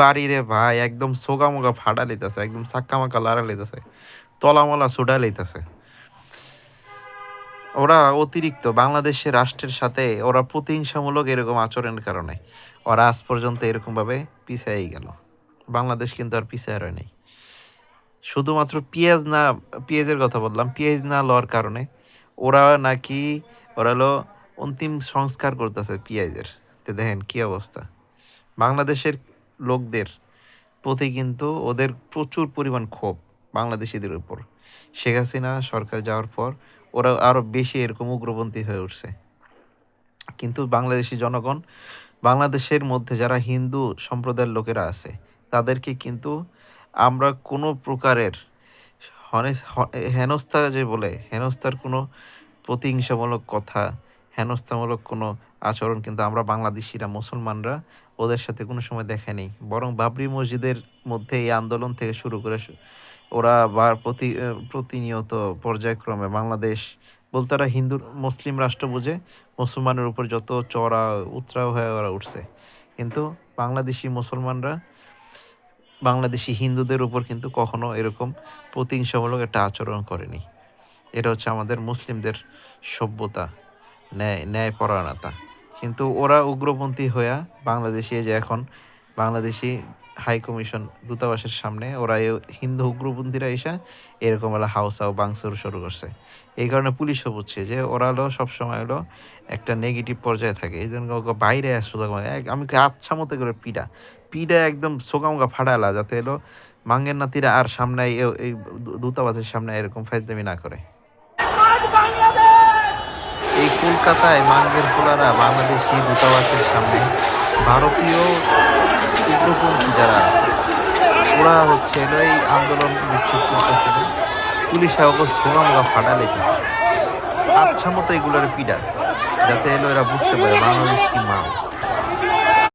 বাড়ি রে ভাই, একদম সোগা মোগা ফাটা লইতেছে, একদম সাক্কা মাক্কা লাড়া লইতেছে, তলামলা সুডা লইতেছে। ওরা অতিরিক্ত বাংলাদেশের রাষ্ট্রের সাথে ওরা প্রতিহিংসামূলক এরকম আচরণের কারণে ওরা আজ পর্যন্ত এরকমভাবে পিছাই গেল। বাংলাদেশ কিন্তু আর পিছায় রয় নাই। শুধুমাত্র পেঁয়াজের কথা বললাম, পেঁয়াজ না লওয়ার কারণে ওরা নাকি ওরা হলো অন্তিম সংস্কার করতেছে পেঁয়াজের। তো দেখেন কি অবস্থা। বাংলাদেশের লোকদের প্রতি কিন্তু ওদের প্রচুর পরিমাণ ক্ষোভ বাংলাদেশিদের উপর। শেখ হাসিনা সরকার যাওয়ার পর ওরা আরও বেশি এরকম উগ্রপন্থী হয়ে উঠছে। কিন্তু বাংলাদেশি জনগণ, বাংলাদেশের মধ্যে যারা হিন্দু সম্প্রদায়ের লোকেরা আছে, তাদেরকে কিন্তু আমরা কোনো প্রকারের হেনস্থা যে বলে, হেনস্থার কোনো প্রতিহিংসামূলক কথা, হেনস্থামূলক কোনো আচরণ কিন্তু আমরা বাংলাদেশিরা মুসলমানরা ওদের সাথে কোনো সময় দেখায়নি। বরং বাবরি মসজিদের মধ্যে এই আন্দোলন থেকে শুরু করে ওরা প্রতিনিয়ত পর্যায়ক্রমে বাংলাদেশ বলতে ওরা হিন্দু মুসলিম রাষ্ট্র বুঝে মুসলমানের উপর যত চড়া উতরাও হয়ে ওরা উঠছে। কিন্তু বাংলাদেশি মুসলমানরা বাংলাদেশি হিন্দুদের উপর কিন্তু কখনো এরকম প্রতিহিংসামূলক একটা আচরণ করেনি। এটা হচ্ছে আমাদের মুসলিমদের সভ্যতা, ন্যায়পরায়ণতা। কিন্তু ওরা উগ্রপন্থী হইয়া বাংলাদেশে যে এখন বাংলাদেশি হাই কমিশন দূতাবাসের সামনে ওরা হিন্দু উগ্রপন্থীরা এসে এরকম হলো হাউসাও বাংসুর শুরু করছে। এই কারণে পুলিশও বুঝছে যে ওরা হলো সবসময় হলো একটা নেগেটিভ পর্যায়ে থাকে। এই জন্য বাইরে আসতে আমি আচ্ছা মতো করে পিডা একদম সোগামোগা ফাটালা, যাতে এলো মাঙ্গের নাতিরা আর সামনে এই দূতাবাসের সামনে এরকম ফাইজদামি না করে। এই কলকাতায় মাঙ্গের পোলারা বাংলাদেশি দূতাবাসের সামনে ভারতীয় উগ্রপন্থী যারা আছে ওরা হচ্ছে এলো এই আন্দোলন বিচ্ছিন্ন করতেছিল, পুলিশ ওকে সোগামোগা ফাটা লেগেছে আচ্ছা মতো এগুলোর পিডা, যাতে এলো এরা বুঝতে পারে বাংলাদেশ কি মান।